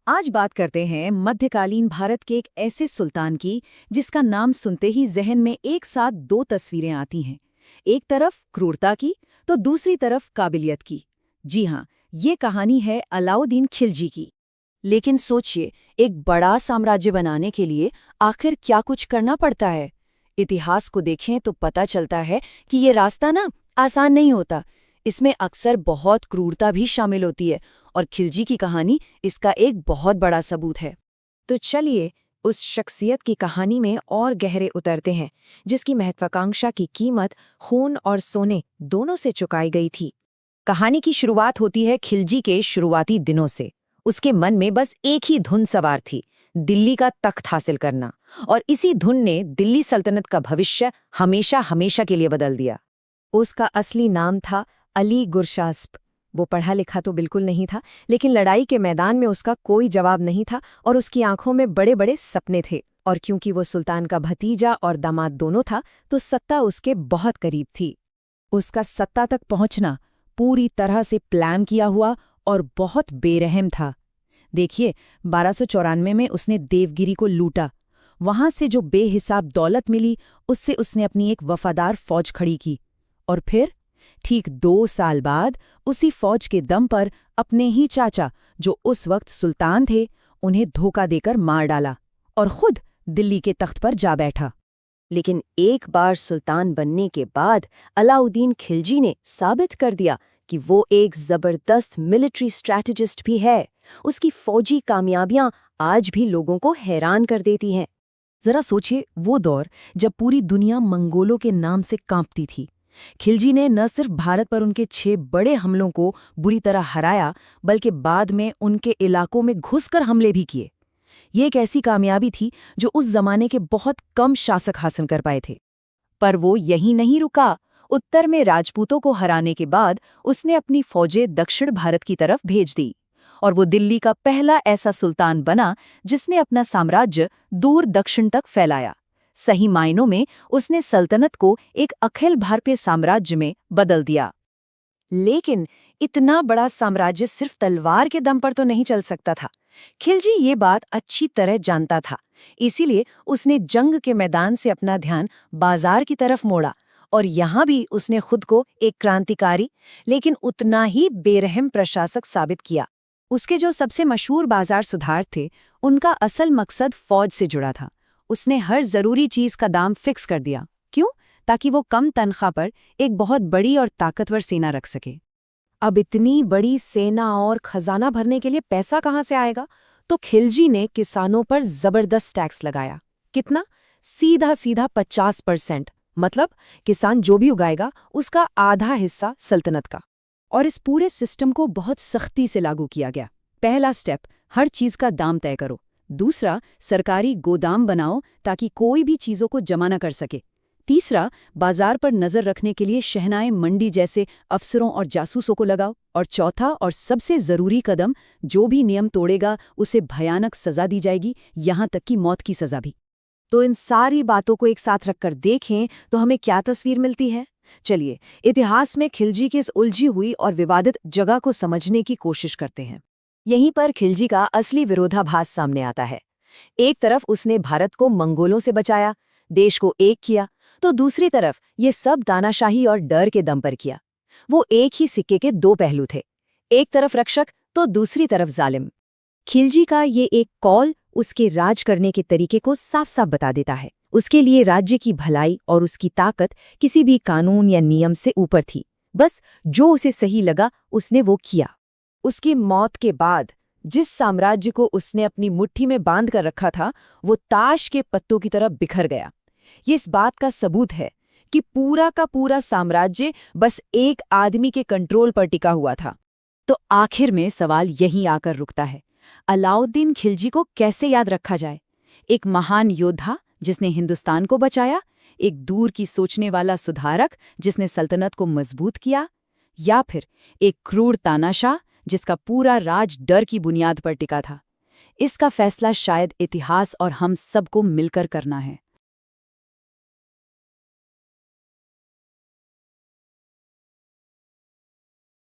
आज बात करते हैं मध्यकालीन भारत के एक ऐसे सुल्तान की जिसका नाम सुनते ही जहन में एक साथ दो तस्वीरें आती हैं। एक तरफ क्रूरता की तो दूसरी तरफ काबिलियत की। जी हाँ, ये कहानी है अलाउद्दीन खिलजी की। लेकिन सोचिए, एक बड़ा साम्राज्य बनाने के लिए आखिर क्या कुछ करना पड़ता है। इतिहास को देखें तो पता चलता है कि ये रास्ता आसान नहीं होता। इसमें अक्सर बहुत क्रूरता भी शामिल होती है और खिलजी की कहानी इसका एक बहुत बड़ा सबूत है। तो चलिए उस शख्सियत की कहानी में और गहरे उतरते हैं जिसकी महत्वाकांक्षा की कीमत खून और सोने दोनों से चुकाई गई थी। कहानी की शुरुआत होती है खिलजी के शुरुआती दिनों से। उसके मन में बस एक ही धुन सवार थी, दिल्ली का तख्त हासिल करना, और इसी धुन ने दिल्ली सल्तनत का भविष्य हमेशा हमेशा के लिए बदल दिया। उसका असली नाम था अली गुरशास्प। वो पढ़ा लिखा तो बिल्कुल नहीं था, लेकिन लड़ाई के मैदान में उसका कोई जवाब नहीं था और उसकी आंखों में बड़े बड़े सपने थे। और क्योंकि वो सुल्तान का भतीजा और दामाद दोनों था, तो सत्ता उसके बहुत करीब थी। उसका सत्ता तक पहुंचना पूरी तरह से प्लान किया हुआ और बहुत बेरहम था। देखिए, 1294 में उसने देवगिरी को लूटा। वहां से जो बेहिसाब दौलत मिली, उससे उसने अपनी एक वफादार फौज खड़ी की। और फिर ठीक 2 साल बाद उसी फौज के दम पर अपने ही चाचा, जो उस वक्त सुल्तान थे, उन्हें धोखा देकर मार डाला और खुद दिल्ली के तख्त पर जा बैठा। लेकिन एक बार सुल्तान बनने के बाद अलाउद्दीन खिलजी ने साबित कर दिया कि वो एक जबरदस्त मिलिट्री स्ट्रैटेजिस्ट भी है। उसकी फौजी कामयाबियां आज भी लोगों को हैरान कर देती हैं। जरा सोचिए, वो दौर जब पूरी दुनिया मंगोलों के नाम से कांपती थी। खिलजी ने न सिर्फ भारत पर उनके 6 बड़े हमलों को बुरी तरह हराया, बल्कि बाद में उनके इलाकों में घुसकर हमले भी किए। ये एक ऐसी कामयाबी थी जो उस जमाने के बहुत कम शासक हासिल कर पाए थे। पर वो यहीं नहीं रुका। उत्तर में राजपूतों को हराने के बाद उसने अपनी फौजें दक्षिण भारत की तरफ भेज दी और वो दिल्ली का पहला ऐसा सुल्तान बना जिसने अपना साम्राज्य दूर दक्षिण तक फैलाया। सही मायनों में उसने सल्तनत को एक अखिल भारतीय साम्राज्य में बदल दिया। लेकिन इतना बड़ा साम्राज्य सिर्फ तलवार के दम पर तो नहीं चल सकता था। खिलजी ये बात अच्छी तरह जानता था। इसीलिए उसने जंग के मैदान से अपना ध्यान बाजार की तरफ मोड़ा और यहाँ भी उसने खुद को एक क्रांतिकारी लेकिन उतना ही बेरहम प्रशासक साबित किया। उसके जो सबसे मशहूर बाजार सुधार थे, उनका असल मकसद फौज से जुड़ा था। उसने हर जरूरी चीज का दाम फिक्स कर दिया। क्यों? ताकि वो कम तनख्वाह पर एक बहुत बड़ी और ताकतवर सेना रख सके। अब इतनी बड़ी सेना और खजाना भरने के लिए पैसा कहाँ से आएगा? तो खिलजी ने किसानों पर जबरदस्त टैक्स लगाया। कितना? सीधा सीधा 50%। मतलब किसान जो भी उगाएगा उसका आधा हिस्सा सल्तनत का। और इस पूरे सिस्टम को बहुत सख्ती से लागू किया गया। पहला स्टेप, हर चीज का दाम तय करो। दूसरा, सरकारी गोदाम बनाओ ताकि कोई भी चीजों को जमा न कर सके। तीसरा, बाजार पर नजर रखने के लिए शहनाई मंडी जैसे अफसरों और जासूसों को लगाओ। और चौथा और सबसे जरूरी कदम, जो भी नियम तोड़ेगा उसे भयानक सजा दी जाएगी, यहां तक कि मौत की सजा भी। तो इन सारी बातों को एक साथ रखकर देखें तो हमें क्या तस्वीर मिलती है? चलिए, इतिहास में खिलजी की इस उलझी हुई और विवादित जगह को समझने की कोशिश करते हैं। यहीं पर खिलजी का असली विरोधाभास सामने आता है। एक तरफ उसने भारत को मंगोलों से बचाया, देश को एक किया, तो दूसरी तरफ ये सब दानाशाही और डर के दम पर किया। वो एक ही सिक्के के 2 पहलू थे, एक तरफ रक्षक तो दूसरी तरफ जालिम। खिलजी का ये एक कॉल उसके राज करने के तरीके को साफ साफ बता देता है। उसके लिए राज्य की भलाई और उसकी ताकत किसी भी कानून या नियम से ऊपर थी। बस जो उसे सही लगा उसने वो किया। उसकी मौत के बाद जिस साम्राज्य को उसने अपनी मुट्ठी में बांध कर रखा था, वो ताश के पत्तों की तरह बिखर गया। ये इस बात का सबूत है कि पूरा का पूरा साम्राज्य बस एक आदमी के कंट्रोल पर टिका हुआ था। तो आखिर में सवाल यहीं आकर रुकता है, अलाउद्दीन खिलजी को कैसे याद रखा जाए? एक महान योद्धा जिसने हिंदुस्तान को बचाया, एक दूर की सोचने वाला सुधारक जिसने सल्तनत को मजबूत किया, या फिर एक क्रूर तानाशाह जिसका पूरा राज डर की बुनियाद पर टिका था? इसका फैसला शायद इतिहास और हम सबको मिलकर करना है।